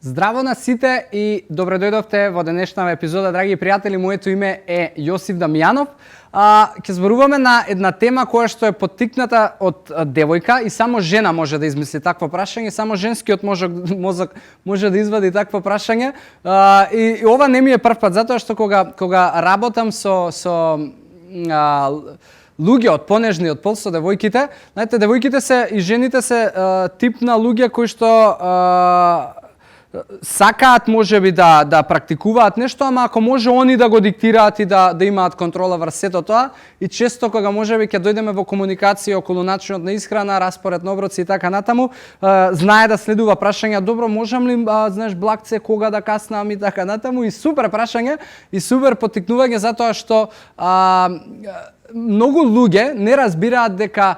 Здраво на сите и добре дојдовте во денешната епизода, драги пријатели. Моето име е Јосиф Дамјанов. Ќе зборуваме на една тема која што е поттикната од девојка и само жена може да измисли такво прашање, само женскиот мозок може да извади такво прашање. И ова не ми е прв пат, затоа што кога работам со луѓе од понежниот пол, со девојките, знаете, девојките се и жените се тип на луѓе кои што сакаат можеби да практикуваат нешто, ама ако може они да го диктираат и да имаат контрола врз сето тоа, и често кога можеби ќе дојдеме во комуникација околу начинот на исхрана, распоред на оброци и така натаму, знае да следува прашања: добро, можам ли, знаеш, блакце, кога да каснам и така натаму, и супер прашање и супер поттикнување, затоа што многу луѓе не разбираат дека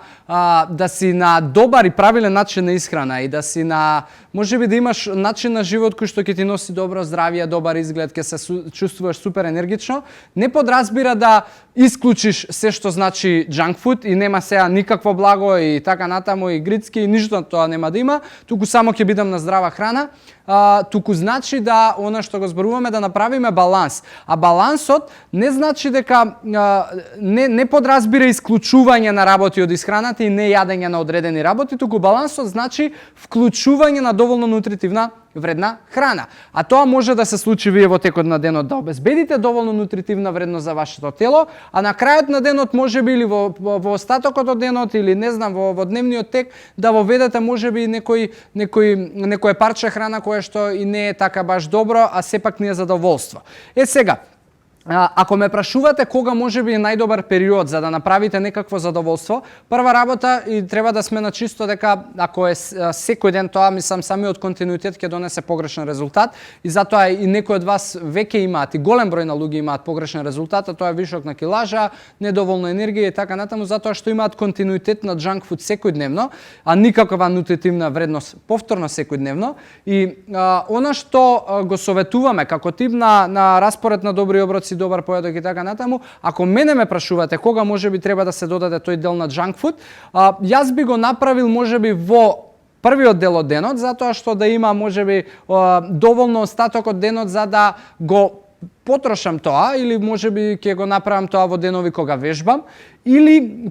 да си на добар и правилен начин на исхрана и да си на, можеби да имаш начин на живот кој што ќе ти носи добро здравје, добар изглед, ќе се чувствуваш супер енергично, не подразбира да исклучиш се што значи junk food и нема сега никакво благо и така натаму и грицки и ништо тоа нема да има, туку само ќе бидам на здрава храна. Туку значи да она што го зборуваме, да направиме баланс. А балансот не значи дека не подразбира исклучување на работи од исхраната и не јадење на одредени работи, туку балансот значи вклучување на доволно нутритивна вредна храна. А тоа може да се случи вие во текот на денот да обезбедите доволно нутритивна вредност за вашето тело, а на крајот на денот можеби или во остатокот од денот или не знам во дневниот тек да воведете можеби некој парче храна кое што и не е така баш добро, а сепак ни е задоволство. Сега, ако ме прашувате кога можеби е најдобар период за да направите некакво задоволство, прва работа и треба да сме на чисто дека ако е секој ден тоа, мислам, самиот континуитет ќе донесе погрешен резултат и затоа и некои од вас веќе имаат и голем број на луѓе имаат погрешен резултат, а тоа е вишок на килажа, недоволно енергија и така натаму, затоа што имаат континуитет на junk food секојдневно, а никаква нутритивна вредност повторно секојдневно. И она што го советуваме како тип на распоред на добри оброци, добар поедок и така натаму, ако мене ме прашувате кога можеби треба да се додаде тој дел на junk food, јас би го направил можеби во првиот дел од денот, затоа што да има можеби доволно остаток од денот за да го потрошам тоа, или можеби ќе го направам тоа во денови кога вежбам, или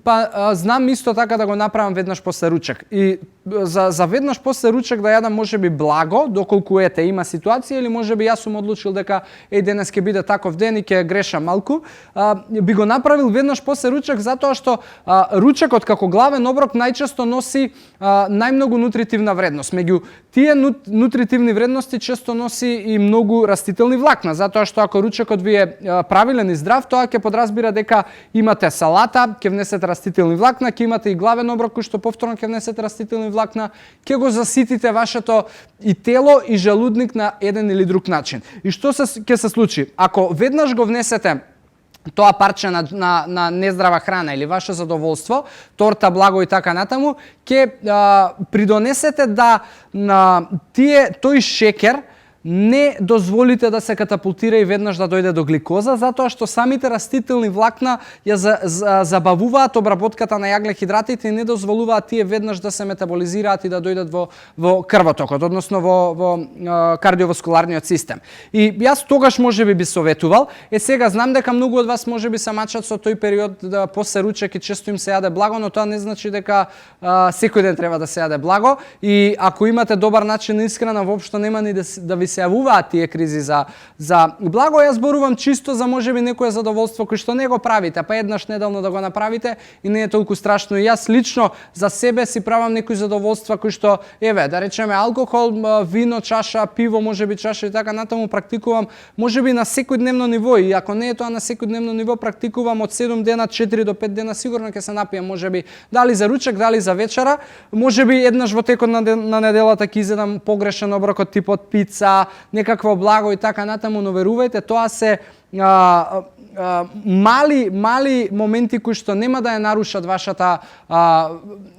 знам исто така да го направам веднаш после ручек. И за веднаш после ручек да јадам можеби благо, доколку има ситуација, или можеби јас сум одлучил дека денес ќе биде таков ден и ќе грешам малку, би го направил веднаш после ручек, затоа што ручекот како главен оброк најчесто носи најмногу нутритивна вредност. Меѓу тие нутритивни вредности често носи и многу растителни влакна, затоа што ако ручекот ви е правилен и здрав, тоа ќе подразбира дека имате салата, ќе внесете растителни влакна, ќе имате и главен оброк кој што повторно ќе внесете растителни влакна, ќе го заситите вашето и тело и желудник на еден или друг начин. И што ќе се случи? Ако веднаш го внесете тоа парче на нездрава храна или ваше задоволство, торта, благо и така натаму, ќе придонесете да на тој шекер не дозволите да се катапултира и веднаш да дојде до гликоза, затоа што самите растителни влакна ја забавуваат обработката на јаглехидратите и не дозволуваат тие веднаш да се метаболизираат и да дојдат во крвотокот, односно во кардиоваскуларниот систем. И јас тогаш можеби би советувал, сега знам дека многу од вас можеби се мачат со тој период после ручек и често им се јаде благо, но тоа не значи дека секој ден треба да се јаде благо, и ако имате добар начин на исхрана, воопшто нема ни да ви се јавуваат тие кризи за благо. Јас зборувам чисто за можеби некое задоволство кој што не го правите, па еднаш неделно да го направите и не е толку страшно. И јас лично за себе си правам некои задоволства кои што, да речеме, алкохол, вино, чаша, пиво, можеби чаша и така натаму практикувам можеби на секојдневно ниво, и ако не е тоа на секојдневно ниво, практикувам од 7 дена, 4 до 5 дена сигурно ќе се напијам можеби дали за ручек, дали за вечера, можеби еднаш во текот на неделата ќе изедам погрешен оброк од типот пица, некакво благо и така натаму, но верувајте, тоа се мали моменти кои што нема да ја нарушат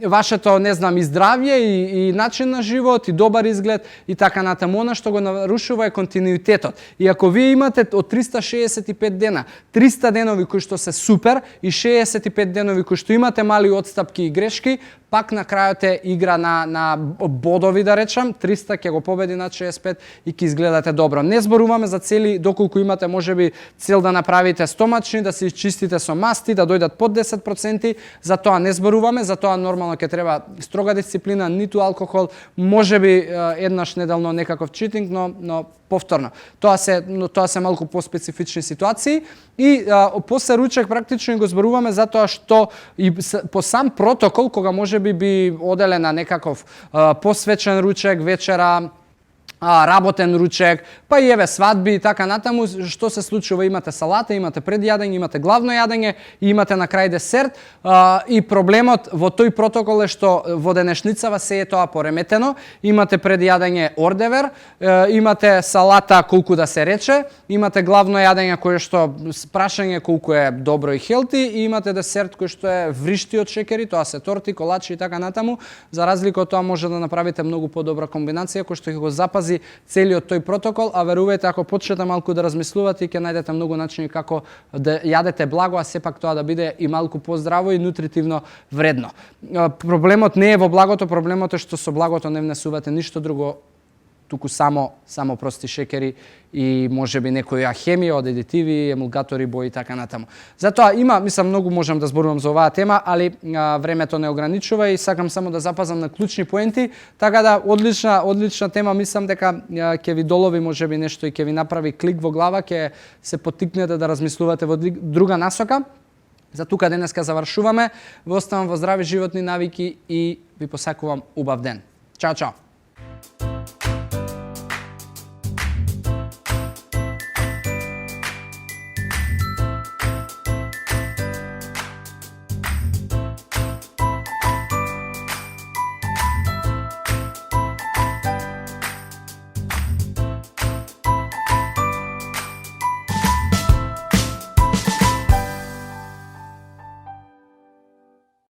вашето, не знам, и здравје и начин на живот и добар изглед и така натаму. Она што го нарушува е континуитетот. И ако вие имате од 365 дена, 300 денови кои што се супер и 65 денови кои што имате мали отстапки и грешки, пак на крајот е игра на бодови, да речам, 300 ќе го победи над 65 и ќе изгледате добро. Не зборуваме за цели доколку имате можеби цел да направите стомачни, да се изчистите со масти, да дојдат под 10%, за тоа не зборуваме, за тоа нормално ќе треба строга дисциплина, ниту алкохол, можеби еднаш неделно некаков читинг, но повторно. Тоа се малку поспецифични ситуации и после ручек практично го зборуваме затоа што и по сам протокол кога можеби би оделе на некаков посвечен ручек вечера, работен ручек, па и еве свадби и така натаму, што се случува, имате салата, имате предјадење, имате главно јадење и имате на крај десерт, и проблемот во тој протокол е што во денешницава се е тоа пореметено, имате предјадење ордевер, имате салата колку да се рече, имате главно јадење кое што прашање колку е добро и хелти и имате десерт кој што е вришти од шекери, тоа се торти, колачи и така натаму. За разлика од тоа може да направите многу подобра комбинација кој што ќе го запази целиот тој протокол, а верувајте, ако почнете малку да размислувате, ќе најдете многу начини како да јадете благо, а сепак тоа да биде и малку поздраво и нутритивно вредно. Проблемот не е во благото, проблемот е што со благото не внесувате ништо друго, туку само прости шекери и можеби некоја хемија од адитиви, емулгатори, бои и така натаму. Затоа мислам, многу можам да зборувам за оваа тема, али времето не ограничува и сакам само да запазам на клучни поенти, така да одлична тема, мислам дека ќе ви долови можеби нешто и ќе ви направи клик во глава, ќе се поттикнете да размислувате во друга насока. За тука денеска завршуваме. Ве оставам во здрави животни навики и ви посакувам убав ден. Чао, чао!